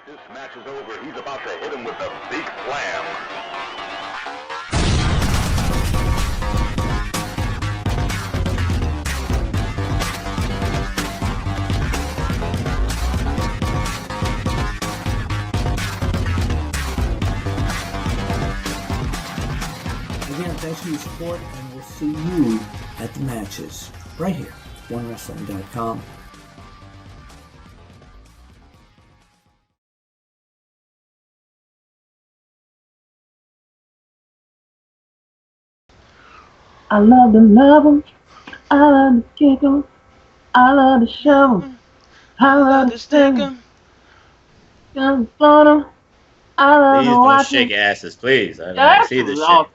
This match is over. He's about to hit him with the big slam. Again, thanks for your support, and we'll see you at the matches right here, OneWrestling.com. I love to love 'em. I love to kick 'em. I love to shove 'em. I love to stick 'em. Just float 'em. I love Please to don't watch shake 'em. asses, please. I don't That's see this shit. awesome.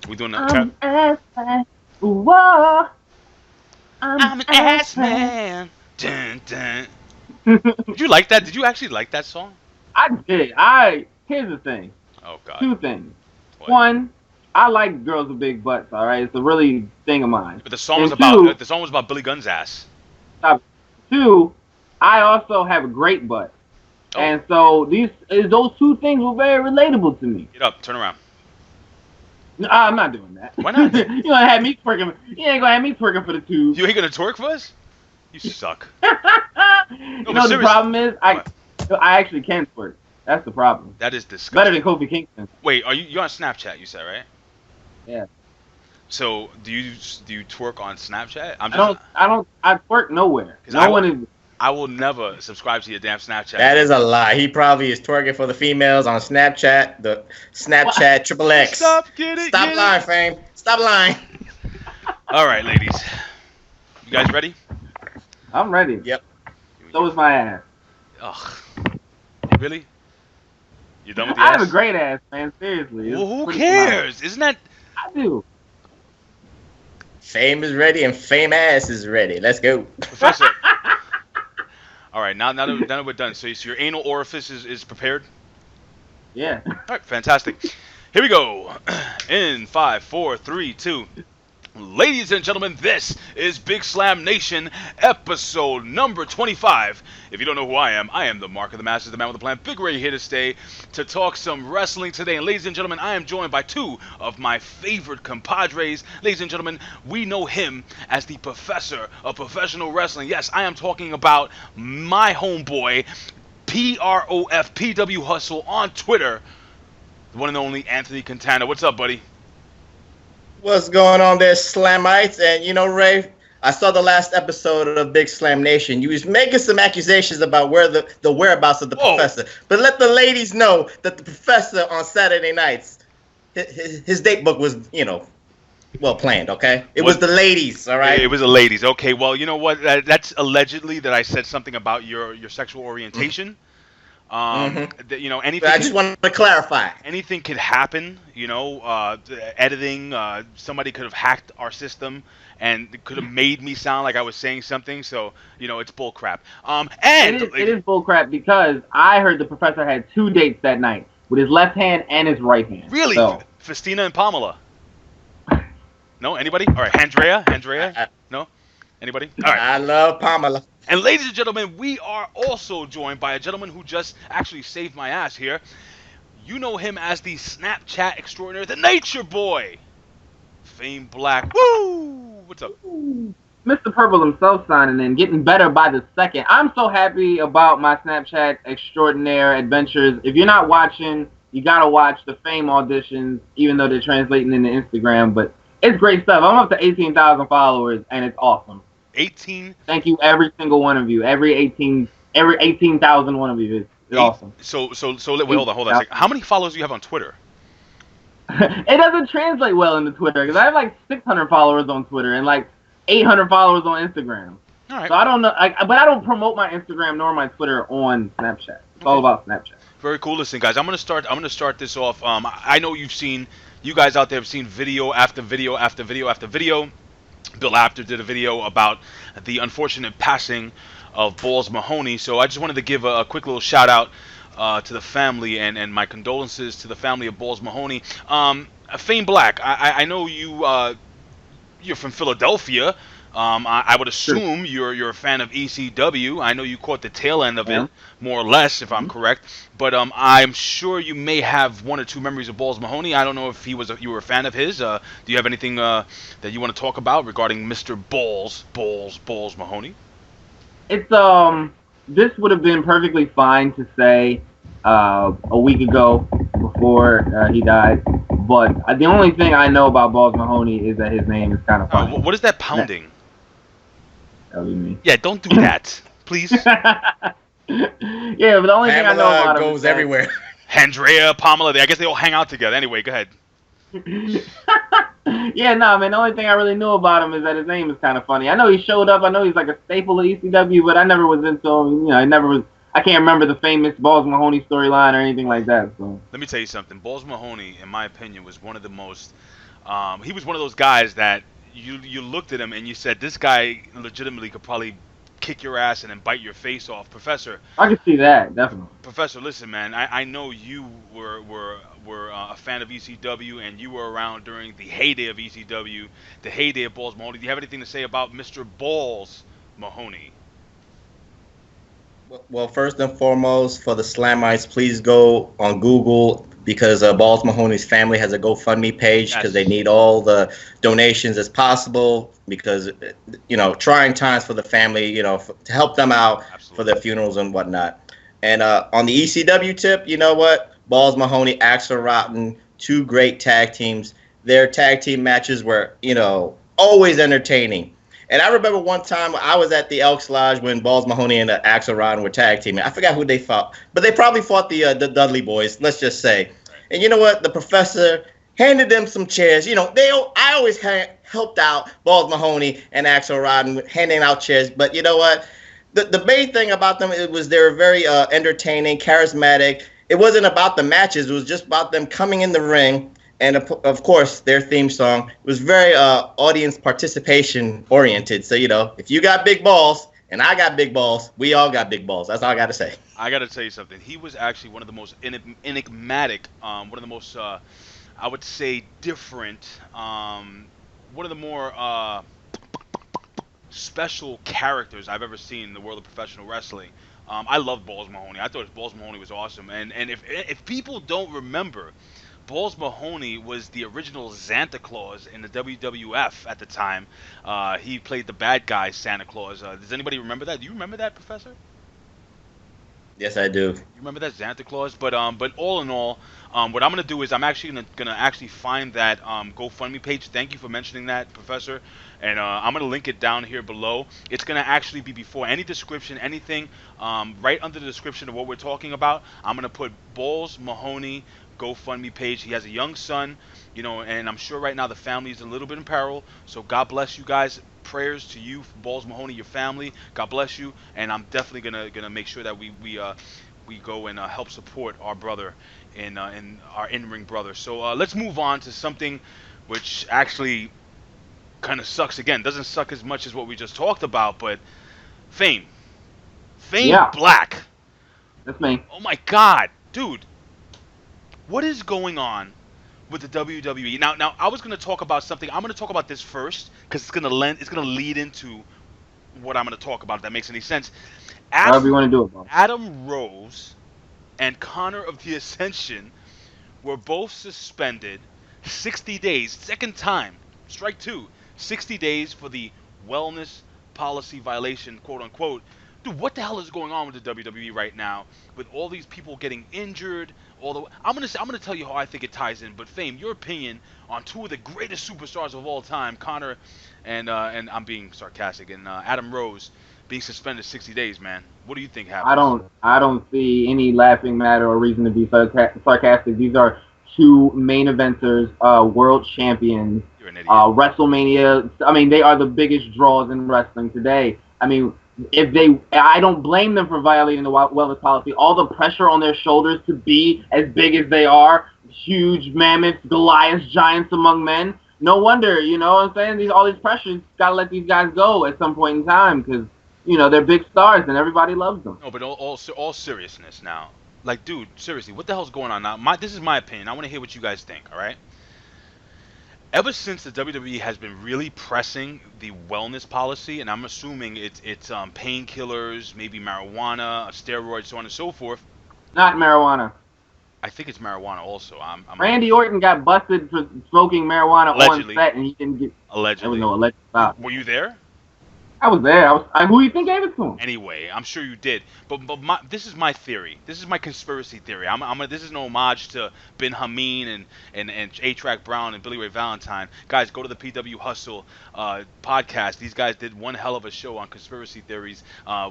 We doing that? I'm an ass man. Whoa. I'm an ass man. Dun, dun. Did you like that? Did you actually like that song? I did. Here's the thing. Oh God. Two things. What? One, I like girls with big butts. All right, it's a really thing of mine. But the song was And about Billy Gunn's ass. Two, I also have a great butt, and so those two things were very relatable to me. Get up, turn around. No, I'm not doing that. Why not? You ain't gonna have me twerking for the two. You ain't gonna twerk for us? You suck. You know the problem is I actually can twerk. That's the problem. That is disgusting. Better than Kofi Kingston. Wait, you're on Snapchat? You said, right? Yeah. So do you twerk on Snapchat? I twerk nowhere. I will never subscribe to your damn Snapchat. That is a lie. He probably is twerking for the females on Snapchat, the Snapchat Triple X. Stop lying, Fame. Stop lying. All right, ladies. You guys ready? I'm ready. Yep. So is my ass. Ugh. Really? You done with the I ass? have a great ass, man. Seriously. Well, who cares? Isn't that... I do. Fame is ready and Fame ass is ready. Let's go. Professor. All right, now that we're done. So your anal orifice is prepared? Yeah. All right, fantastic. Here we go. In 5, 4, 3, 2. Ladies and gentlemen, this is Big Slam Nation, episode number 25. If you don't know who I am the Mark of the Masters, the man with the plan, Big Ray, here to stay to talk some wrestling today. And ladies and gentlemen, I am joined by two of my favorite compadres. Ladies and gentlemen, we know him as the professor of professional wrestling. Yes, I am talking about my homeboy, PROFPW Hustle on Twitter, the one and only Anthony Quintana. What's up, buddy? What's going on there, Slamites? And you know, Ray, I saw the last episode of Big Slam Nation. You was making some accusations about where the whereabouts of the professor. But let the ladies know that the professor on Saturday nights, his date book was, well planned, okay? It was the ladies, all right? It was the ladies. Okay, well, you know what? That's allegedly that I said something about your sexual orientation. Anything. I just wanted to clarify. Anything could happen. Editing. Somebody could have hacked our system and could have made me sound like I was saying something. So it's bull crap. It is bull crap because I heard the professor had 2 dates that night with his left hand and his right hand. Really? So. Festina and Pamela. No? Anybody? All right. Andrea? No? Anybody? All right. I love Pamela. And ladies and gentlemen, we are also joined by a gentleman who just actually saved my ass here. You know him as the Snapchat extraordinaire, the Nature Boy, Fame Black. Woo! What's up? Mr. Purple himself signing in, getting better by the second. I'm so happy about my Snapchat extraordinaire adventures. If you're not watching, you gotta watch the Fame auditions, even though they're translating into Instagram. But it's great stuff. I'm up to 18,000 followers, and it's awesome. 18. Thank you, every single one of you. Every 18,000 one of you. It's awesome. So wait, hold on a second. How many followers do you have on Twitter? It doesn't translate well into Twitter because I have like 600 followers on Twitter and like 800 followers on Instagram. All right. So I don't know, but I don't promote my Instagram nor my Twitter on Snapchat. It's all about Snapchat. Very cool. Listen, guys, I'm gonna start this off. I know you guys out there have seen video after video after video after video. Bill Apter did a video about the unfortunate passing of Balls Mahoney, so I just wanted to give a quick little shout out to the family and my condolences to the family of Balls Mahoney. Fame Black, I know you're from Philadelphia. I would assume you're a fan of ECW. I know you caught the tail end of Yeah. it, more or less, if I'm correct. But I'm sure you may have one or two memories of Balls Mahoney. I don't know if you were a fan of his. Do you have anything that you want to talk about regarding Mr. Balls Mahoney? It's this would have been perfectly fine to say a week ago before he died, but the only thing I know about Balls Mahoney is that his name is kind of funny. What is that pounding? That would be me. Yeah, don't do that, please. Yeah, but the only thing I know about him goes is that, everywhere. Andrea, Pamela, I guess they all hang out together. Anyway, go ahead. Yeah, no, man. The only thing I really knew about him is that his name is kind of funny. I know he showed up. I know he's like a staple of ECW, but I never was into him. You know, I can't remember the famous Balls Mahoney storyline or anything like that. So Let me tell you something. Balls Mahoney, in my opinion, was one of the most. He was one of those guys that you looked at him and you said, this guy legitimately could probably kick your ass and then bite your face off. Professor, I can see that definitely. Professor, listen, man. I know you were a fan of ECW and you were around during the heyday of ECW, the heyday of Balls Mahoney. Do you have anything to say about Mr. Balls Mahoney? Well, first and foremost, for the Slamites, please go on Google because Balls Mahoney's family has a GoFundMe page because they need all the donations as possible because, you know, trying times for the family, you know, to help them out for their funerals and whatnot. And on the ECW tip, you know what? Balls Mahoney, Axel Rotten, two great tag teams. Their tag team matches were, you know, always entertaining. And I remember one time I was at the Elks Lodge when Balls Mahoney and Axel Rotten were tag teaming. I forgot who they fought, but they probably fought the Dudley Boys, let's just say. And you know what? The Professor handed them some chairs. You know, I always helped out Balls Mahoney and Axel Rotten handing out chairs. But you know what? The main thing about them, it was they were very entertaining, charismatic. It wasn't about the matches. It was just about them coming in the ring. And, of course, their theme song was very audience participation oriented. So, you know, if you got big balls and I got big balls, we all got big balls. That's all I got to say. I got to tell you something. He was actually one of the most enigmatic, one of the most, I would say, different, one of the more special characters I've ever seen in the world of professional wrestling. I love Balls Mahoney. I thought Balls Mahoney was awesome. And if people don't remember, Balls Mahoney was the original Santa Claus in the WWF at the time. He played the bad guy Santa Claus. Does anybody remember that? Do you remember that, Professor? Yes, I do. You remember that Santa Claus? But all in all, what I'm gonna do is I'm actually gonna find that GoFundMe page. Thank you for mentioning that, Professor. And I'm gonna link it down here below. It's gonna actually be before any description, anything. Right under the description of what we're talking about, I'm gonna put Balls Mahoney GoFundMe page. He has a young son, you know, and I'm sure right now the family is a little bit in peril. So God bless you guys. Prayers to you, Balls Mahoney, your family. God bless you, and I'm definitely gonna make sure that we go and help support our brother in our in-ring brother. So let's move on to something which actually kind of sucks. Again, doesn't suck as much as what we just talked about, but Fame Black. That's me. Oh my God, dude. What is going on with the WWE? Now I was going to talk about something. I'm going to talk about this first because it's going to lead into what I'm going to talk about, if that makes any sense. However you want to do it, bro. Adam Rose and Konnor of the Ascension were both suspended 60 days. Second time, strike two. 60 days for the wellness policy violation, quote unquote. Dude, what the hell is going on with the WWE right now? With all these people getting injured, I'm gonna tell you how I think it ties in. But Fame, your opinion on two of the greatest superstars of all time, Konnor and I'm being sarcastic, and Adam Rose being suspended 60 days, man. What do you think happened? I don't see any laughing matter or reason to be sarcastic. These are two main eventers, world champions, You're an idiot. WrestleMania. I mean, they are the biggest draws in wrestling today. I mean, I don't blame them for violating the wellness policy. All the pressure on their shoulders to be as big as they are, huge mammoths, Goliaths, giants among men. No wonder, you know what I'm saying? All these pressures, gotta let these guys go at some point in time because, you know, they're big stars and everybody loves them. No, but all seriousness now. Like, dude, seriously, what the hell's going on now? This is my opinion. I want to hear what you guys think, all right? ever since the WWE has been really pressing the wellness policy, and I'm assuming it's painkillers, maybe marijuana, steroids, so on and so forth. Not marijuana. I think it's marijuana also. I'm Randy Orton got busted for smoking marijuana Allegedly. on set, and he didn't get. allegedly. There was no alleged stop. Were you there? I was there. Who do you think gave it to him? Anyway, I'm sure you did. But this is my theory. This is my conspiracy theory. This is an homage to Ben Hameen and A-Track Brown and Billy Ray Valentine. Guys, go to the PW Hustle podcast. These guys did one hell of a show on conspiracy theories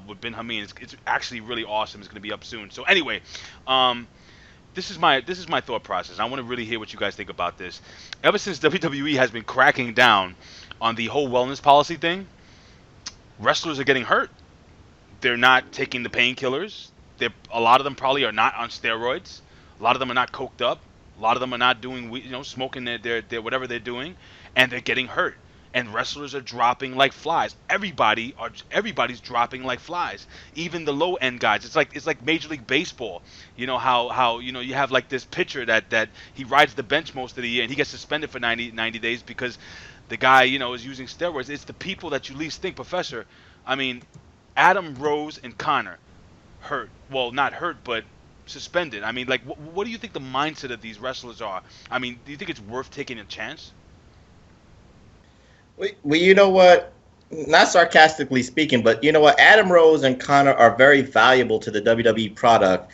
with Ben Hameen. It's actually really awesome. It's going to be up soon. So anyway, this is my thought process. I want to really hear what you guys think about this. Ever since WWE has been cracking down on the whole wellness policy thing, wrestlers are getting hurt. They're not taking the painkillers. A lot of them probably are not on steroids. A lot of them are not coked up. A lot of them are not doing, smoking their whatever they're doing, and they're getting hurt. And wrestlers are dropping like flies. Everybody's dropping like flies. Even the low end guys. It's like Major League Baseball. You know how you have like this pitcher that he rides the bench most of the year and he gets suspended for 90 days because the guy, is using steroids. It's the people that you least think, Professor. I mean, Adam Rose and Konnor hurt. Well, not hurt, but suspended. I mean, like, what do you think the mindset of these wrestlers are? I mean, do you think it's worth taking a chance? Well, you know what? Not sarcastically speaking, but you know what? Adam Rose and Konnor are very valuable to the WWE product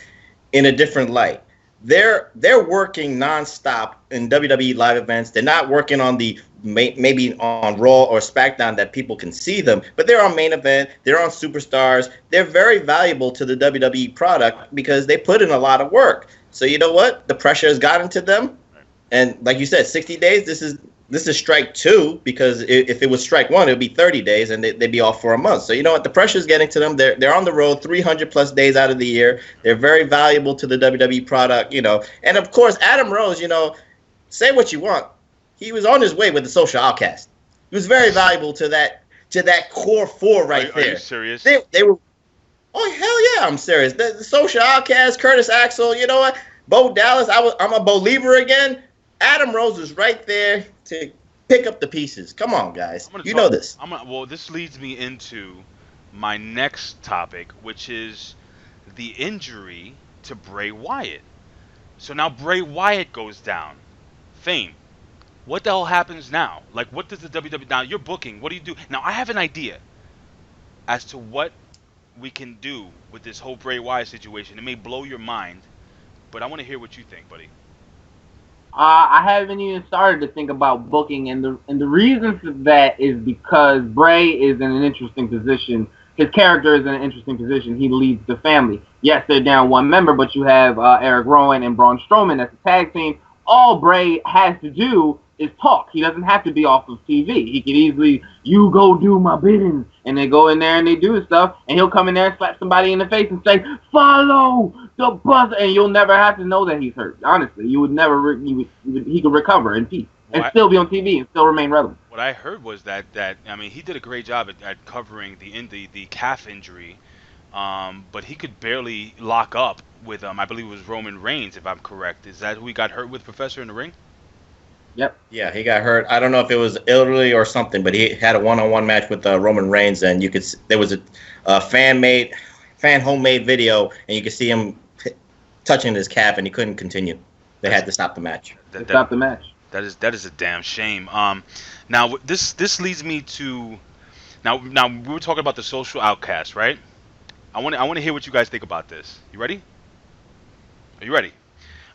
in a different light. They're working nonstop in WWE live events. They're not working on the maybe on Raw or SmackDown that people can see them, but they're on main event. They're on Superstars. They're very valuable to the WWE product because they put in a lot of work. So you know what? The pressure has gotten to them, and like you said, 60 days. This is strike 2 because if it was strike 1, it would be 30 days and they'd be off for a month. So you know what? The pressure is getting to them. They're on the road 300 plus days out of the year. They're very valuable to the WWE product, And of course, Adam Rose, say what you want. He was on his way with the Social Outcast. He was very valuable to that core 4 right there. Are you serious? They were. Oh hell yeah, I'm serious. The Social Outcast, Curtis Axel. You know what? Bo Dallas. I'm a believer again. Adam Rose is right there to pick up the pieces. Come on, guys. Know this. Well, this leads me into my next topic, which is the injury to Bray Wyatt. So now Bray Wyatt goes down. Fame. What the hell happens now? Like, what does the WWE... Now, you're booking. What do you do? Now, I have an idea as to what we can do with this whole Bray Wyatt situation. It may blow your mind, but I want to hear what you think, buddy. I haven't even started to think about booking, and the reason for that is because Bray is in an interesting position. His character is in an interesting position. He leads the family. Yes, they're down one member, but you have Eric Rowan and Braun Strowman as a tag team. All Bray has to do is talk. He doesn't have to be off of TV. He can easily, you go do my bidding, and they go in there and they do his stuff, and he'll come in there and slap somebody in the face and say, follow the buzzer, and you'll never have to know that he's hurt. Honestly, you would never, he could recover in peace and still be on TV and still remain relevant. What I heard was that I mean, he did a great job at covering the calf injury, but he could barely lock up with I believe it was Roman Reigns, if I'm correct. Is that who he got hurt with, Professor, in the ring? Yep. Yeah, he got hurt. I don't know if it was elderly or something, but he had a one-on-one match with Roman Reigns, and there was a fan homemade video, and you could see him touching his calf, and he couldn't continue. They had to stop the match. Stop the match. That is a damn shame. Now this leads me to now we were talking about the Social Outcast, right? I want to hear what you guys think about this. You ready? Are you ready?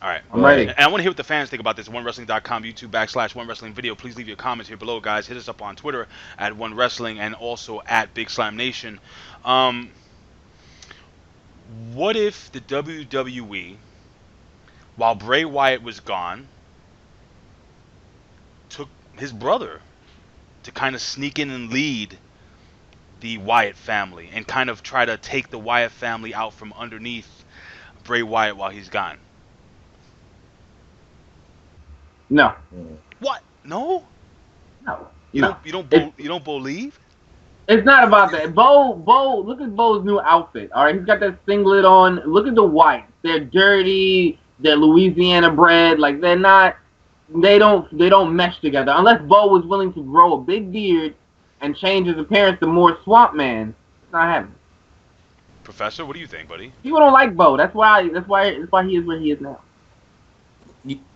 All right. I'm ready. And I want to hear what the fans think about this. OneWrestling.com, YouTube /OneWrestlingVideo. Please leave your comments here below, guys. Hit us up on Twitter at OneWrestling and also at Big Slam Nation. What if the WWE, while Bray Wyatt was gone, took his brother to kind of sneak in and lead the Wyatt family and kind of try to take the Wyatt family out from underneath Bray Wyatt while he's gone? No. What? No? No. You don't believe? It's not about that. Bo, look at Bo's new outfit. All right, he's got that singlet on. Look at the whites. They're dirty. They're Louisiana bred. Like, they're not they don't mesh together unless Bo was willing to grow a big beard and change his appearance to more Swamp Man. It's not happening. Professor, what do you think, buddy? People don't like Bo. That's why he is where he is now.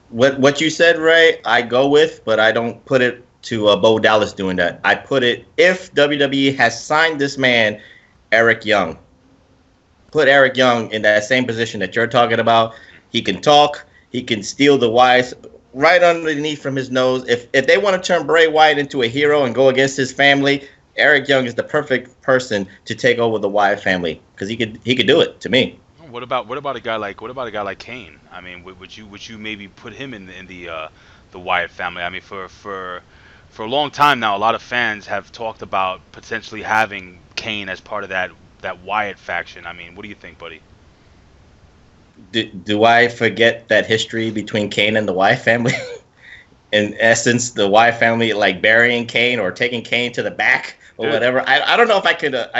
What you said, Ray, I go with, but I don't put it to Bo Dallas doing that. I put it, if WWE has signed this man, Eric Young, put Eric Young in that same position that you're talking about. He can talk. He can steal the wires right underneath from his nose. If they want to turn Bray Wyatt into a hero and go against his family, Eric Young is the perfect person to take over the Wyatt family because he could do it. To me. What about a guy like Kane? I mean, would you maybe put him in the Wyatt family? I mean, for a long time now, a lot of fans have talked about potentially having Kane as part of that Wyatt faction. I mean, what do you think, buddy? Do I forget that history between Kane and the Wyatt family? In essence, the Wyatt family like burying Kane or taking Kane to the back or whatever. I don't know if I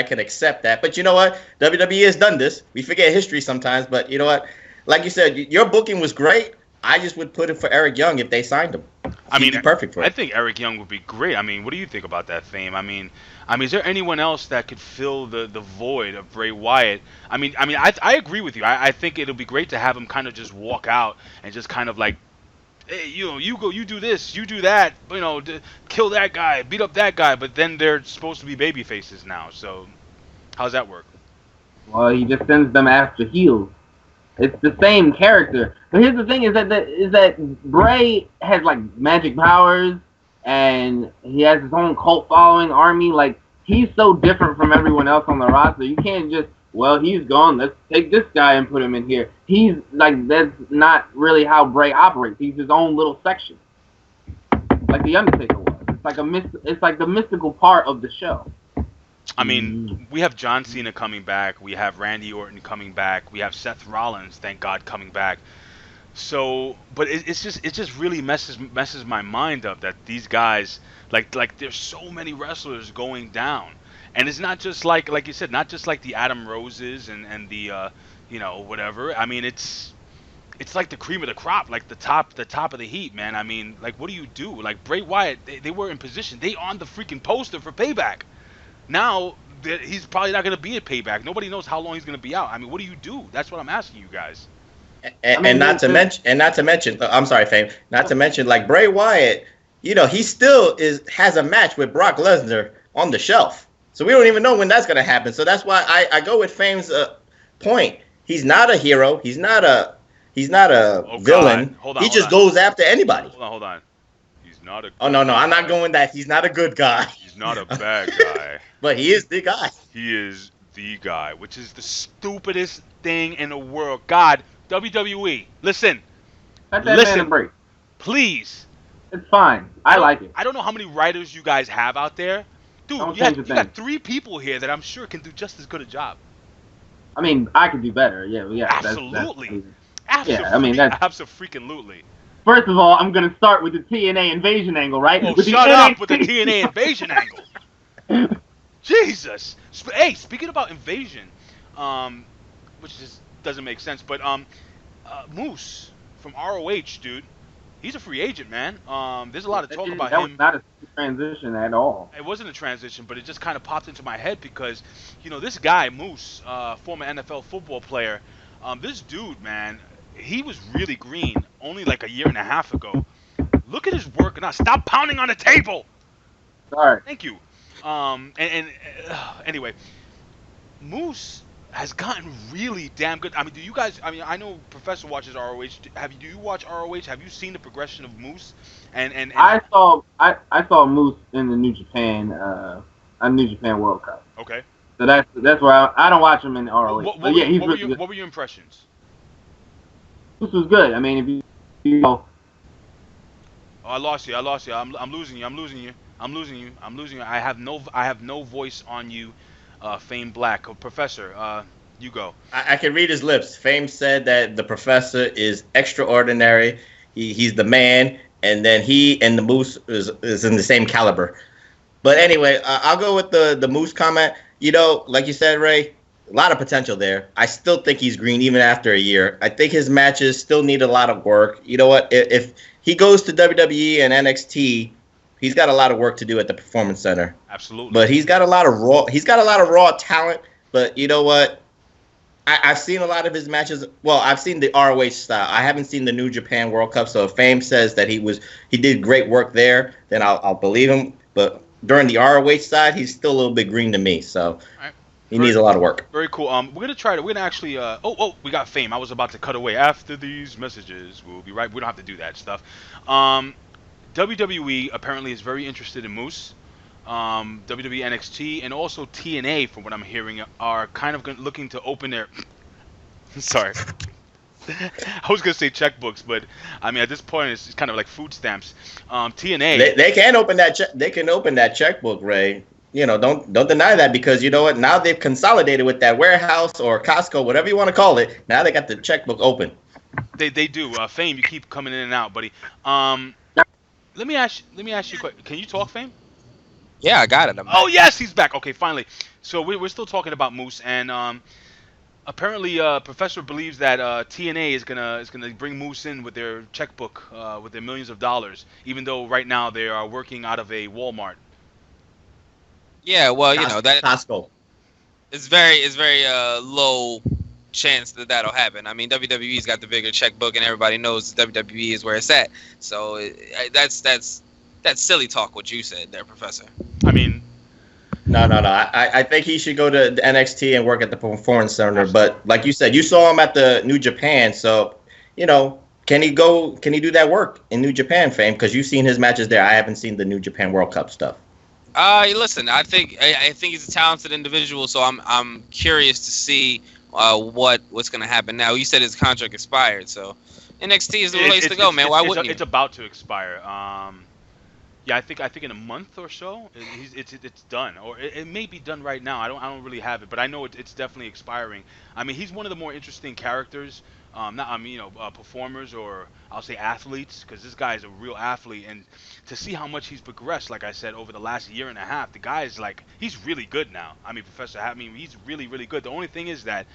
could accept that. But you know what? WWE has done this. We forget history sometimes. But you know what? Like you said, your booking was great. I just would put it for Eric Young if they signed him. He'd be perfect for it. I think Eric Young would be great. I mean, what do you think about that fame? I mean, is there anyone else that could fill the void of Bray Wyatt? I agree with you. I think it'll be great to have him kind of just walk out and just kind of like, hey, you go, you do this, you do that, kill that guy, beat up that guy. But then they're supposed to be baby faces now. So how's that work? Well, he just sends them after heels. It's the same character. But here's the thing: is that Bray has like magic powers, and he has his own cult following army. Like he's so different from everyone else on the roster. You can't just, well, he's gone, let's take this guy and put him in here. He's like, that's not really how Bray operates. He's his own little section, like the Undertaker was. It's like the mystical part of the show. I mean, we have John Cena coming back. We have Randy Orton coming back. We have Seth Rollins, thank God, coming back. So, but it just really messes my mind up that these guys, like there's so many wrestlers going down, and it's not just like you said, not just like the Adam Roses and the whatever. I mean, it's like the cream of the crop, like the top of the heap, man. I mean, like, what do you do? Like Bray Wyatt, they were in position. They on the freaking poster for Payback. Now he's probably not going to be at Payback. Nobody knows how long he's going to be out. I mean, what do you do? That's what I'm asking you guys. And not to mention, I'm sorry, Fame. Not to mention, like Bray Wyatt, he still has a match with Brock Lesnar on the shelf. So we don't even know when that's going to happen. So that's why I go with Fame's point. He's not a hero. He's not a villain. He just goes after anybody. Hold on. He's not a. Oh no, I'm not going that. He's not a good guy. He's not a bad guy. But he is the guy. He is the guy, which is the stupidest thing in the world. God, WWE, listen. Let that man a break. Please. It's fine. I like it. I don't know how many writers you guys have out there. Dude, you got 3 people here that I'm sure can do just as good a job. I mean, I could do better. Yeah. Absolutely. Absolutely. Yeah, I mean, that's absolutely. First of all, I'm going to start with the TNA invasion angle, right? Oh, shut up with the TNA invasion angle. Jesus. Hey, speaking about invasion, which just doesn't make sense, but Moose from ROH, dude, he's a free agent, man. There's a lot of talk about him. That was not a transition at all. It wasn't a transition, but it just kind of popped into my head because, this guy, Moose, former NFL football player, this dude, man, he was really green only like a year and a half ago. Look at his work. Now, stop pounding on the table. Sorry. Thank you. Anyway, Moose has gotten really damn good. I mean, do you guys? I mean, I know Professor watches ROH. Do you watch ROH? Have you seen the progression of Moose? And I saw Moose in the New Japan World Cup. Okay. So that's where I don't watch him in ROH. What were your impressions? Moose was good. I mean, if you know. Oh, I lost you. I'm losing you. I have no voice on you, Fame Black. Professor, you go. I can read his lips. Fame said that the Professor is extraordinary. He's the man, and then he and the Moose is in the same caliber. But anyway, I'll go with the Moose comment. Like you said, Ray, a lot of potential there. I still think he's green even after a year. I think his matches still need a lot of work. You know what? If he goes to WWE and NXT, he's got a lot of work to do at the Performance Center. Absolutely. But he's got a lot of raw talent. But you know what? I've seen a lot of his matches. Well, I've seen the ROH style. I haven't seen the New Japan World Cup. So if Fame says that he did great work there, then I'll believe him. But during the ROH side, he's still a little bit green to me. So he needs a lot of work. Very cool. We're gonna actually. We got Fame. I was about to cut away after these messages. We'll be right. We don't have to do that stuff. WWE apparently is very interested in Moose. WWE NXT and also TNA, from what I'm hearing, are kind of looking to open their. Sorry. I was gonna say checkbooks, but I mean at this point it's kind of like food stamps. TNA. They can open that. They can open that checkbook, Ray. You know, don't deny that, because you know what? Now they've consolidated with that warehouse or Costco, whatever you want to call it. Now they got the checkbook open. They do. Fame, you keep coming in and out, buddy. Let me ask you a question. Can you talk, Fame? Yeah, I got it. Oh yes, he's back. Okay, finally. So we're still talking about Moose, and apparently Professor believes that TNA is gonna bring Moose in with their checkbook, with their millions of dollars, even though right now they are working out of a Walmart. Yeah, well, you know that Costco. It's very low chance that'll happen. I mean, WWE's got the bigger checkbook, and everybody knows WWE is where it's at. So that's silly talk what you said there, Professor. I mean, no. I think he should go to the NXT and work at the Performance Center. But like you said, you saw him at the New Japan, so you know, can he do that work in New Japan, Fame? Because you've seen his matches there. I haven't seen the New Japan World Cup stuff. Listen, I think he's a talented individual, so I'm curious to see what's going to happen now. You said his contract expired, so NXT is the place to go, man. Why wouldn't you? It's about to expire. Yeah, I think in a month or so, it's done, or it may be done right now. I don't really have it, but I know it's definitely expiring. I mean, he's one of the more interesting characters. Performers, or I'll say athletes, because this guy is a real athlete, and to see how much he's progressed, like I said, over the last year and a half, the guy is he's really good now. I mean, he's really, really good. The only thing is that,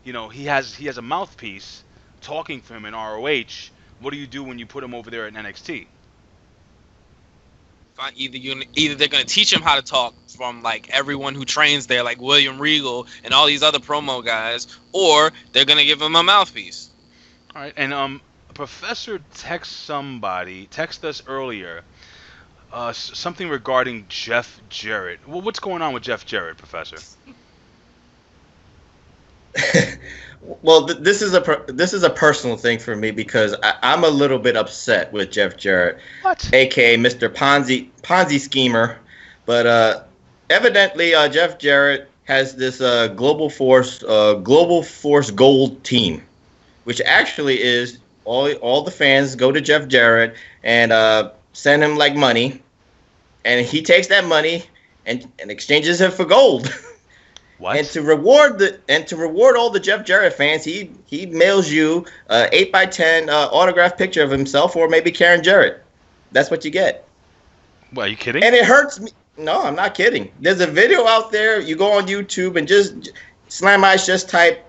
you know, he has a mouthpiece talking for him in ROH. What do you do when you put him over there at NXT? Either they're going to teach him how to talk from everyone who trains there, like William Regal and all these other promo guys, or they're going to give him a mouthpiece. All right, and Professor texted us earlier something regarding Jeff Jarrett. Well, what's going on with Jeff Jarrett, Professor? Well, this is a personal thing for me, because I'm a little bit upset with Jeff Jarrett, aka Mr. Ponzi schemer. But evidently, Jeff Jarrett has this Global Force Gold team, which actually is all the fans go to Jeff Jarrett and send him money, and he takes that money and exchanges it for gold. What? And to reward all the Jeff Jarrett fans, he mails you 8x10 autographed picture of himself, or maybe Karen Jarrett. That's what you get. Well, are you kidding? And it hurts me. No, I'm not kidding. There's a video out there. You go on YouTube and just Slam Ice, just type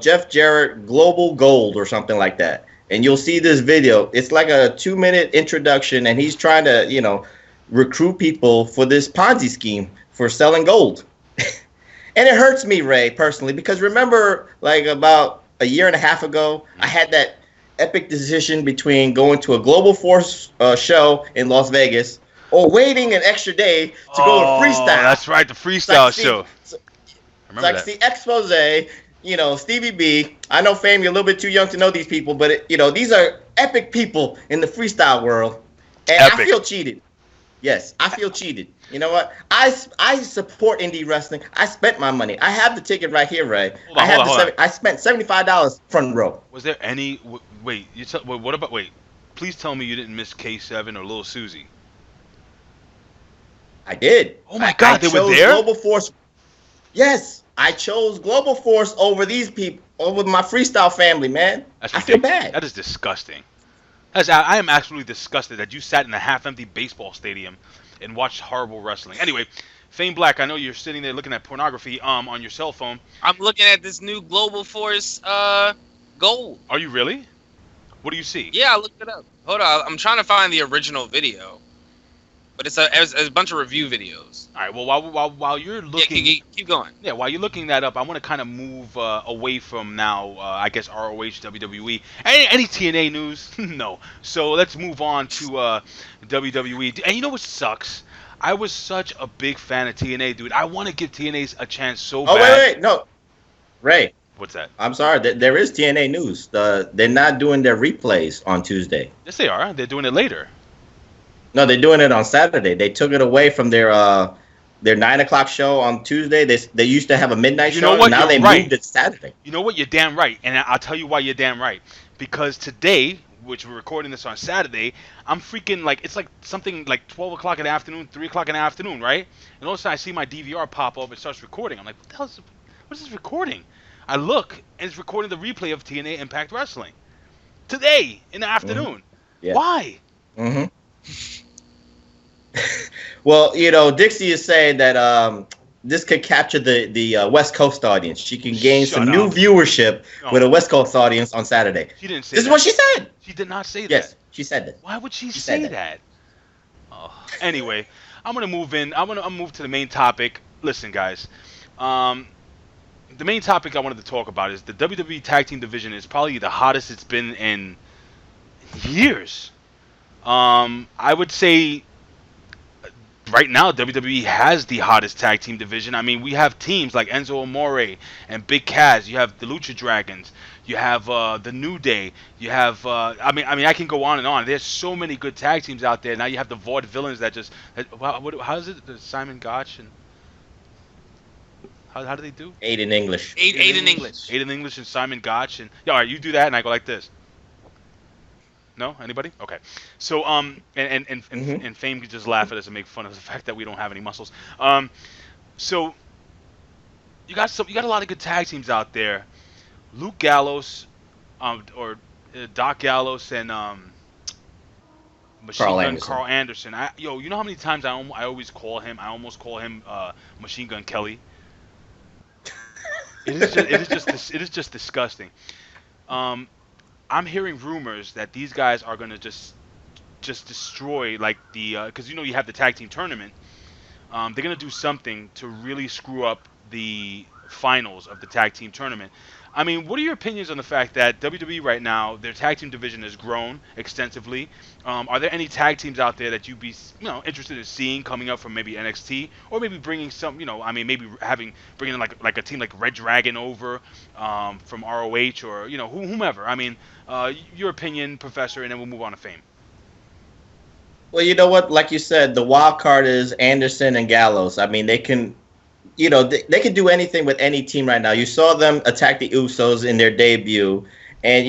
Jeff Jarrett Global Gold or something like that, and you'll see this video. It's like a 2-minute introduction, and he's trying to recruit people for this Ponzi scheme for selling gold. And it hurts me, Ray, personally, because remember, about a year and a half ago, I had that epic decision between going to a Global Force show in Las Vegas or waiting an extra day to go to Freestyle. That's right, the Freestyle show. The expose, Stevie B. I know, Fame, you're a little bit too young to know these people, but, these are epic people in the freestyle world. And epic. I feel cheated. Yes, I feel cheated. You know what? I support indie wrestling. I spent my money. I have the ticket right here, Ray. I spent $75 front row. Was there any? Wait, what about? Wait, please tell me you didn't miss K7 or Lil Susie. I did. Oh my God, they were there? Global Force. Yes, I chose Global Force over these people, over my freestyle family, man. I feel bad. That is disgusting. I am absolutely disgusted that you sat in a half-empty baseball stadium and watched horrible wrestling. Anyway, Fame Black, I know you're sitting there looking at pornography on your cell phone. I'm looking at this new Global Force gold. Are you really? What do you see? Yeah, I looked it up. Hold on, I'm trying to find the original video, but it's a bunch of review videos. All right. Well, while you're looking, keep going. Yeah, while you're looking that up, I want to kind of move away from now. I guess ROH, WWE, any TNA news? No. So let's move on to WWE. And you know what sucks? I was such a big fan of TNA, dude. I want to give TNA a chance so bad. Oh wait, no, Ray. What's that? I'm sorry. There is TNA news. They're not doing their replays on Tuesday. Yes, they are. They're doing it later. No, they're doing it on Saturday. They took it away from their 9:00 show on Tuesday. They used to have a midnight show. Know what? Now they moved it Saturday. You know what? You're damn right. And I'll tell you why you're damn right. Because today, which we're recording this on Saturday, I'm freaking like, it's like something like 12 o'clock in the afternoon, 3 o'clock in the afternoon, right? And all of a sudden I see my DVR pop up and starts recording. I'm like, what the hell what is this recording? I look, and it's recording the replay of TNA Impact Wrestling. Today, in the afternoon. Mm-hmm. Yeah. Why? Mm-hmm. Well, Dixie is saying that this could capture the West Coast audience. She can gain some new viewership with a West Coast audience on Saturday. She didn't say this that. Is what she said. She did not say that. Yes, she said that. Why would she say that? Oh. Anyway, I'm going to move in. I'm going to move to the main topic. Listen, guys. The main topic I wanted to talk about is the WWE Tag Team division is probably the hottest it's been in years. I would say right now WWE has the hottest tag team division. I mean, we have teams like Enzo Amore and Big Cass. You have the Lucha Dragons. You have the New Day. You have I mean I can go on and on. There's so many good tag teams out there. Now you have the Vaudevillains that just how is it? The Simon Gotch and how do they do? Eight in English. Eight in English. Eight in English and Simon Gotch and all right, you do that and I go like this. No? Anybody? Okay. So and Fame could just laugh at us and make fun of the fact that we don't have any muscles. So you got a lot of good tag teams out there. Luke Gallows, or Doc Gallows and Carl Anderson. You know how many times I almost call him Machine Gun Kelly. It is just disgusting. I'm hearing rumors that these guys are gonna just destroy like the because you have the tag team tournament. They're gonna do something to really screw up the finals of the tag team tournament. I mean, what are your opinions on the fact that WWE right now, their tag team division has grown extensively? Are there any tag teams out there that you'd be interested in seeing coming up from maybe NXT, or maybe bringing some, maybe bringing in like a team like Red Dragon over from ROH or whomever? I mean, your opinion, Professor, and then we'll move on to Fame. Well, you know what? Like you said, the wild card is Anderson and Gallows. I mean, they can. They can do anything with any team right now. You saw them attack the Usos in their debut. And,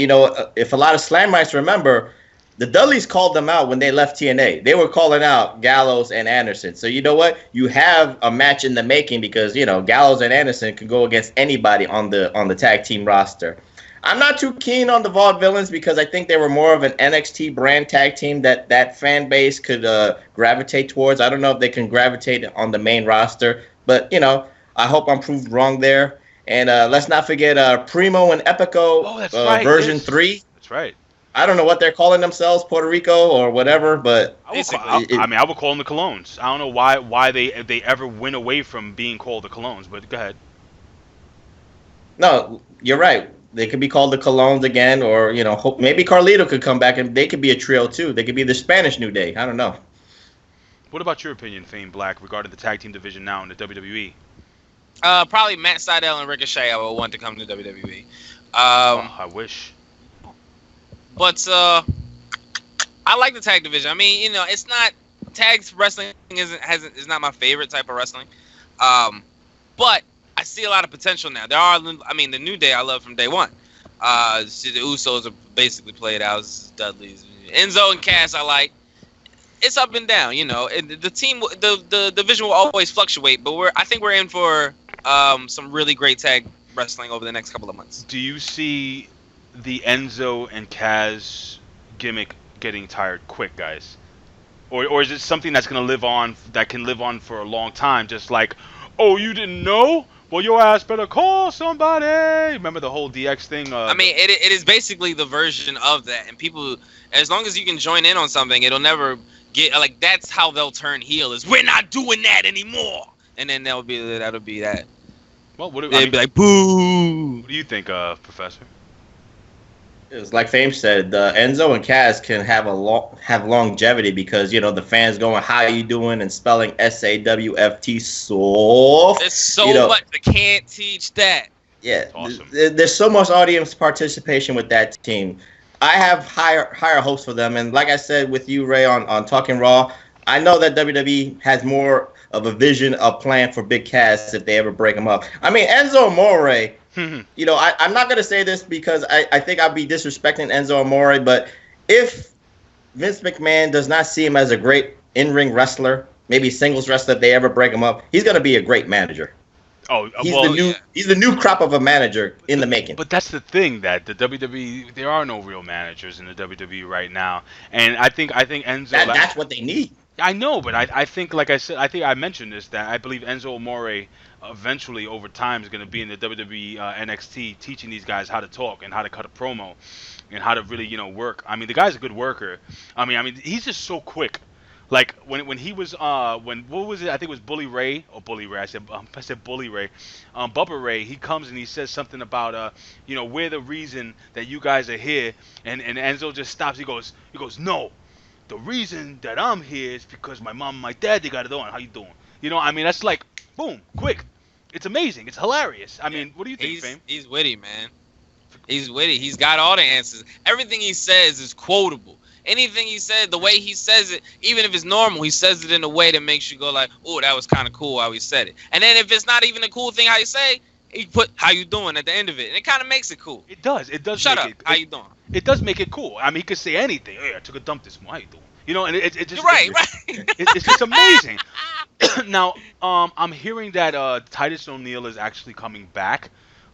if a lot of Slamites remember, the Dudleys called them out when they left TNA. They were calling out Gallows and Anderson. So you know what? You have a match in the making because, Gallows and Anderson can go against anybody on the tag team roster. I'm not too keen on the Vaudevillains because I think they were more of an NXT brand tag team that fan base could gravitate towards. I don't know if they can gravitate on the main roster. But, I hope I'm proved wrong there. And let's not forget Primo and Epico version 3. That's right. I don't know what they're calling themselves, Puerto Rico or whatever, but I would call them the Colognes. I don't know why they ever went away from being called the Colognes, but go ahead. No, you're right. They could be called the Colognes again, or maybe Carlito could come back and they could be a trio too. They could be the Spanish New Day. I don't know. What about your opinion, Fame Black, regarding the tag team division now in the WWE? Probably Matt Sydal and Ricochet I would want to come to WWE. I wish. But I like the tag division. I mean, it's not tag wrestling is not my favorite type of wrestling. But I see a lot of potential now. The New Day I love from day one. The Usos are basically played out as Dudleys. Enzo and Cass I like. It's up and down, And the team, the division will always fluctuate, but I think we're in for some really great tag wrestling over the next couple of months. Do you see the Enzo and Kaz gimmick getting tired quick, guys? or is it something that's gonna live on, that can live on for a long time? Just like, oh, you didn't know? Well, your ass better call somebody. Remember the whole DX thing? I mean, it is basically the version of that, and people, as long as you can join in on something, it'll never get like that's how they'll turn heel. Is we're not doing that anymore, and then that'll be that. Well, they'd be like, boo. What do you think, Professor? It's like Fame said, Enzo and Cass can have longevity because the fans going, "How you doing?" and spelling SAWFT soft. There's so much I can't teach that. Yeah, awesome. There's so much audience participation with that team. I have higher hopes for them, and like I said with you, Ray, on Talking Raw, I know that WWE has more of a vision, a plan for Big Cass if they ever break him up. I mean, Enzo Amore. I'm not going to say this because I think I'd be disrespecting Enzo Amore, but if Vince McMahon does not see him as a great in-ring wrestler, maybe singles wrestler, if they ever break him up, he's going to be a great manager. Oh, He's the new crop of a manager in the making. But that's the thing, that the WWE, there are no real managers in the WWE right now, and I think Enzo. That's what they need. I know, but I think, like I said, I think I mentioned this, that I believe Enzo Amore eventually over time is going to be in the WWE NXT, teaching these guys how to talk and how to cut a promo and how to really work. I mean, the guy's a good worker. I mean he's just so quick. Like when he was what was it? I think it was Bully Ray. I said Bully Ray. Bubba Ray. He comes and he says something about we're the reason that you guys are here, and Enzo just stops. He goes no. The reason that I'm here is because my mom and my dad, they got it on. How you doing? I mean, that's like, boom, quick. It's amazing. It's hilarious. I mean, what do you think, Fame? He's witty, man. He's witty. He's got all the answers. Everything he says is quotable. Anything he said, the way he says it, even if it's normal, he says it in a way that makes you go like, oh, that was kind of cool how he said it. And then if it's not even a cool thing how you say, he put how you doing at the end of it. And it kind of makes it cool. It does. It does. Shut up. How you doing? It does make it cool. I mean, he could say anything. Hey, I took a dump this morning. How you doing? And it just. You're right. It's just amazing. Now, I'm hearing that Titus O'Neil is actually coming back.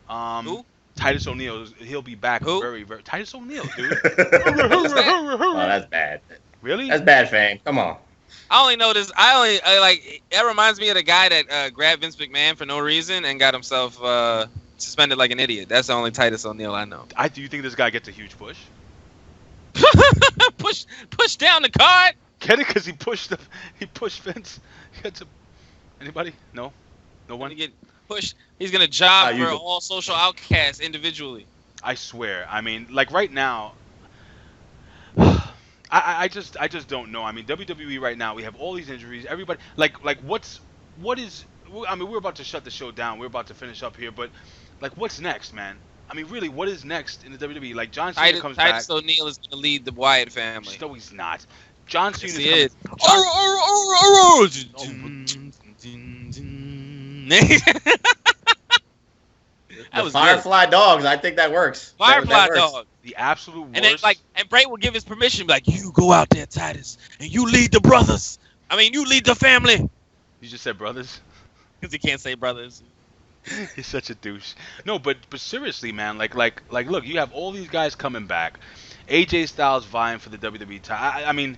Who? Titus O'Neil, he'll be back. Who? Very, very. Titus O'Neil, dude. Oh, that's bad. Really? That's bad, Fame. Come on. I only know this. I like. That reminds me of the guy that grabbed Vince McMahon for no reason and got himself suspended like an idiot. That's the only Titus O'Neil I know. Do you think this guy gets a huge push? push down the card. Get it? Because he pushed Vince. Anybody? No one. Get pushed. He's gonna job for all social outcasts individually. I swear. I mean, like right now, I just don't know. I mean, WWE right now, we have all these injuries. Everybody, what is? I mean, we're about to shut the show down. We're about to finish up here, but like, what's next, man? I mean, really, what is next in the WWE? Like, John Cena comes back. Titus O'Neil is gonna lead the Wyatt family. No, he's not. John Cena is. The Firefly Dogs, I think that works. Firefly Dogs. The absolute worst. And then, and Bray will give his permission, be like, you go out there, Titus, and you lead the brothers. I mean, you lead the family. You just said brothers? Because he can't say brothers. He's such a douche. No, but seriously, man, like, look, you have all these guys coming back. AJ Styles vying for the WWE title. I mean,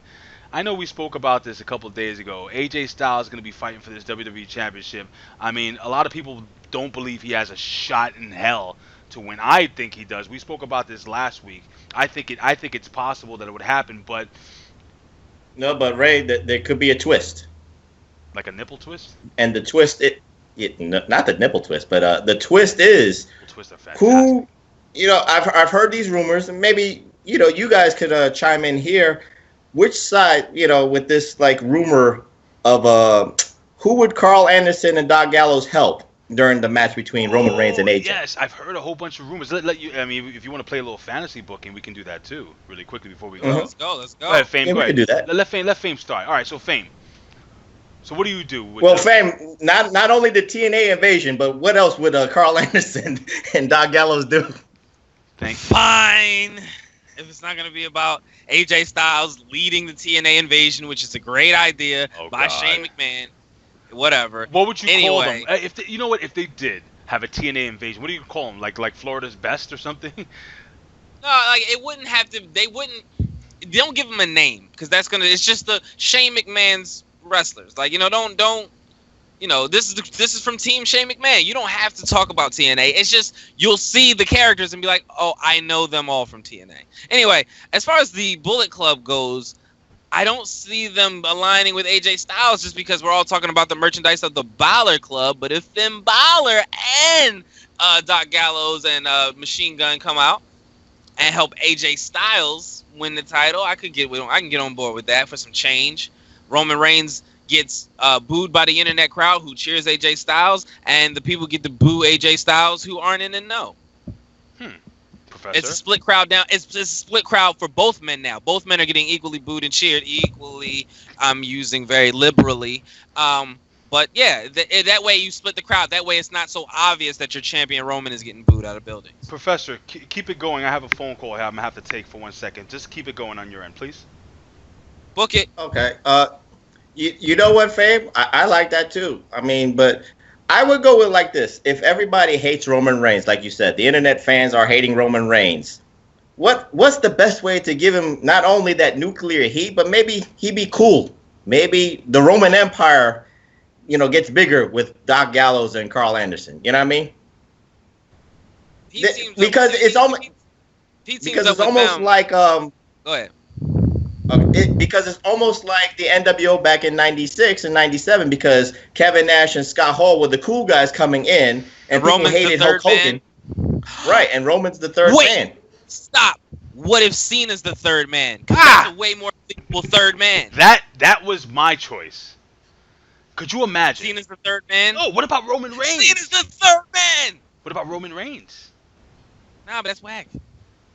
I know we spoke about this a couple of days ago. AJ Styles is going to be fighting for this WWE Championship. I mean, a lot of people don't believe he has a shot in hell to win. I think he does. We spoke about this last week. I think it's possible that it would happen, but no, but Ray, there could be a twist. Like a nipple twist? And the twist, not the nipple twist, but the twist is twists are fantastic. Who, I've heard these rumors, and maybe you guys could chime in here. Which side, with this like rumor of who would Carl Anderson and Doc Gallows help during the match between Roman Reigns and AJ? Yes, I've heard a whole bunch of rumors. Let you. I mean, if you want to play a little fantasy booking, we can do that too, really quickly before we go. Let's go. Go ahead, Fame. Yeah, go we ahead. can do that. Let Fame start. All right, so Fame. So what do you do? Well, Fame, not only the TNA invasion, but what else would Carl Anderson and Doc Gallows do? Fine. If it's not going to be about AJ Styles leading the TNA invasion, which is a great idea by Shane McMahon, whatever. What would you call them? If if they did have a TNA invasion, what do you call them? Like Florida's Best or something? No, like it wouldn't have to. They wouldn't. don't give him a name because it's just the Shane McMahon's wrestlers. Like, don't. This is from Team Shane McMahon. You don't have to talk about TNA. It's just you'll see the characters and be like, oh, I know them all from TNA. Anyway, as far as the Bullet Club goes, I don't see them aligning with AJ Styles just because we're all talking about the merchandise of the Balor Club. But if Finn Balor and Doc Gallows and Machine Gun come out and help AJ Styles win the title, I can get on board with that for some change. Roman Reigns gets booed by the internet crowd who cheers AJ Styles, and the people get to boo AJ Styles who aren't in the know. Professor? It's a split crowd now. It's a split crowd for both men now. Both men are getting equally booed and cheered equally. I'm using very liberally. But yeah, that way you split the crowd. That way it's not so obvious that your champion Roman is getting booed out of buildings. Professor, keep it going. I have a phone call here I'm going to have to take for 1 second. Just keep it going on your end, please. Book it. Okay. You know what, Fabe? I like that too. I mean, but I would go with like this. If everybody hates Roman Reigns, like you said, the internet fans are hating Roman Reigns. What's the best way to give him not only that nuclear heat, but maybe he'd be cool. Maybe the Roman Empire, gets bigger with Doc Gallows and Carl Anderson. You know what I mean? Because it's almost like Go ahead. Because it's almost like the NWO back in '96 and '97, because Kevin Nash and Scott Hall were the cool guys coming in, and people hated Hulk Hogan. Right, and Roman's the third man. Stop. What if Cena's the third man? That's a way more believable third man. That was my choice. Could you imagine? Cena's the third man? Oh, what about Roman Reigns? Cena's the third man! What about Roman Reigns? Nah, but that's whack.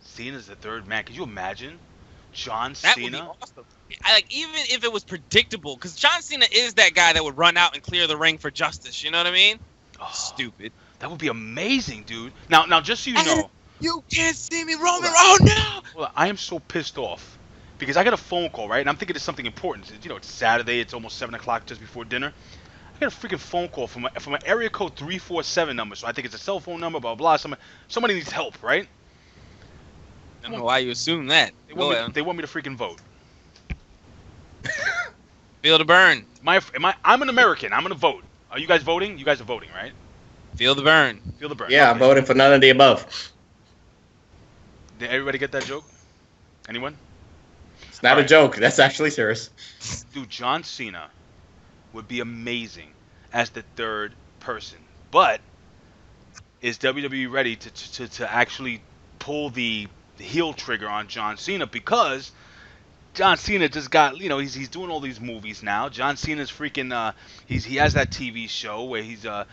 Cena's the third man. Could you imagine? John That Cena? would be awesome. Even if it was predictable, because John Cena is that guy that would run out and clear the ring for justice. You know what I mean? Oh, stupid. That would be amazing, dude. Now, just so you know. You can't see me, Roman. Oh, no! Well, I am so pissed off because I got a phone call, right? And I'm thinking it's something important. It's Saturday. It's almost 7 o'clock just before dinner. I got a freaking phone call from an area code 347 number. So I think it's a cell phone number, blah, blah, blah. Somebody needs help, right? I don't know why you assume that. They want me to freaking vote. Feel the burn. I'm an American. I'm going to vote. Are you guys voting? You guys are voting, right? Feel the burn. Feel the burn. Yeah, okay. I'm voting for none of the above. Did everybody get that joke? Anyone? It's not a joke. That's actually serious. Dude, John Cena would be amazing as the third person. But is WWE ready to actually pull the heel trigger on John Cena? Because John Cena just got, he's doing all these movies now. John Cena's freaking, he has that TV show where he's, the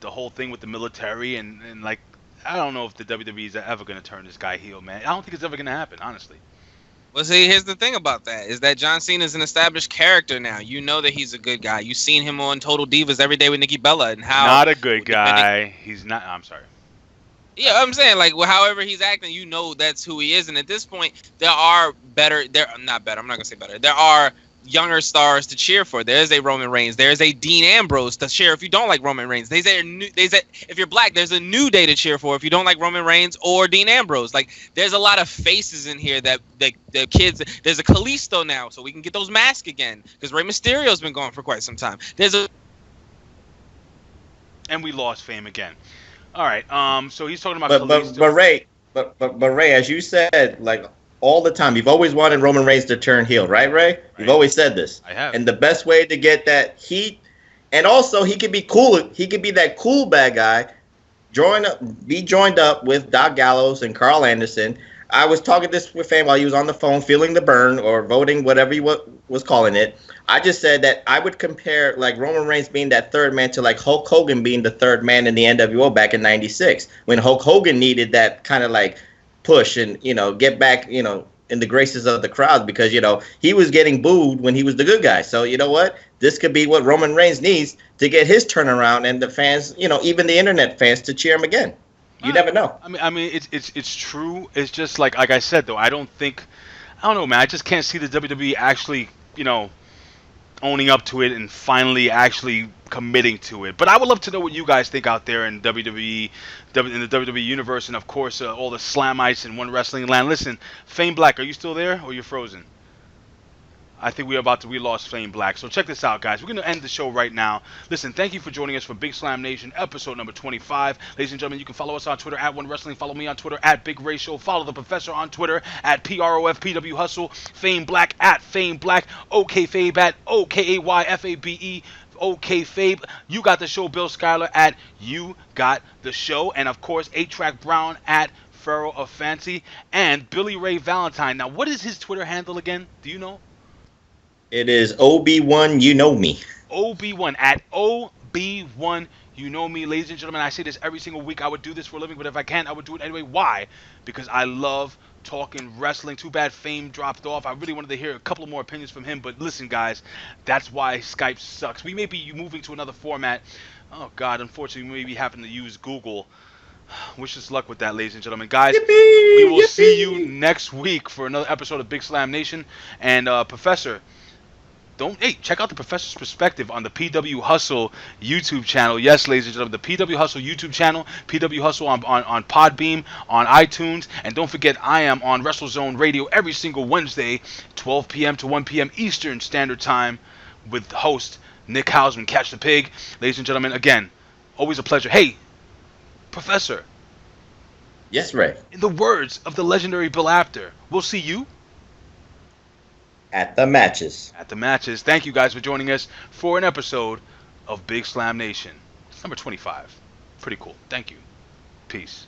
whole thing with the military and like, I don't know if the WWE is ever going to turn this guy heel, man. I don't think it's ever going to happen, honestly. Well, see, here's the thing about that, is that John Cena is an established character now. You know that he's a good guy. You've seen him on Total Divas every day with Nikki Bella and how... Not a good guy. He's not... I'm sorry. Yeah, I'm saying, like, however he's acting, you know that's who he is. And at this point, there are not better, I'm not going to say better. There are younger stars to cheer for. There's a Roman Reigns. There's a Dean Ambrose to cheer if you don't like Roman Reigns. If you're black, there's a New Day to cheer for if you don't like Roman Reigns or Dean Ambrose. Like, there's a lot of faces in here that the kids. There's a Kalisto now, so we can get those masks again because Rey Mysterio's been gone for quite some time. And we lost Fame again. All right. So he's talking about Kalisto. But Ray, as you said, like, all the time, you've always wanted Roman Reigns to turn heel, right, Ray? Right. You've always said this. I have. And the best way to get that heat, and also he could be cool. He could be that cool bad guy. Be joined up with Doc Gallows and Carl Anderson. I was talking this with Fame while he was on the phone, feeling the burn or voting, whatever he was calling it. I just said that I would compare like Roman Reigns being that third man to like Hulk Hogan being the third man in the NWO back in '96 when Hulk Hogan needed that kind of like push and get back in the graces of the crowd because he was getting booed when he was the good guy. So you know what, this could be what Roman Reigns needs to get his turnaround and the fans, even the internet fans, to cheer him again. You never know. I mean it's true. It's just like I said though, I don't know, man. I just can't see the WWE actually owning up to it and finally actually committing to it. But I would love to know what you guys think out there in WWE, in the WWE universe, and of course all the Slamites in One Wrestling Land. Listen, Fame Black, are you still there or you're frozen? I think we lost Fame Black. So check this out, guys. We're going to end the show right now. Listen, thank you for joining us for Big Slam Nation, episode number 25. Ladies and gentlemen, you can follow us on Twitter at One Wrestling. Follow me on Twitter at Big Ray Show. Follow the Professor on Twitter at PROFPW Hustle. Fame Black at Fame Black. OKFabe at OKAYFABE. OKFabe. You got the show. Bill Schuyler at You Got the Show. And of course, 8-Track Brown at Pharaoh of Fancy. And Billy Ray Valentine. Now, what is his Twitter handle again? Do you know? It is OB1 You Know Me. OB1 at OB1 You Know Me. Ladies and gentlemen, I say this every single week. I would do this for a living, but if I can't, I would do it anyway. Why? Because I love talking wrestling. Too bad Fame dropped off. I really wanted to hear a couple more opinions from him, but listen, guys, that's why Skype sucks. We may be moving to another format. Oh, God, unfortunately, we may be having to use Google. Wish us luck with that, ladies and gentlemen. Guys, we will see you next week for another episode of Big Slam Nation. And, Professor, check out the Professor's perspective on the PW Hustle YouTube channel. Yes, ladies and gentlemen, the PW Hustle YouTube channel, PW Hustle on Podbeam, on iTunes, and don't forget, I am on WrestleZone Radio every single Wednesday, 12 p.m. to 1 p.m. Eastern Standard Time, with host Nick Hausman, Catch the Pig. Ladies and gentlemen, again, always a pleasure. Hey, Professor. Yes, Ray. In the words of the legendary Bill Apter, we'll see you at the matches. At the matches. Thank you guys for joining us for an episode of Big Slam Nation. It's number 25. Pretty cool. Thank you. Peace.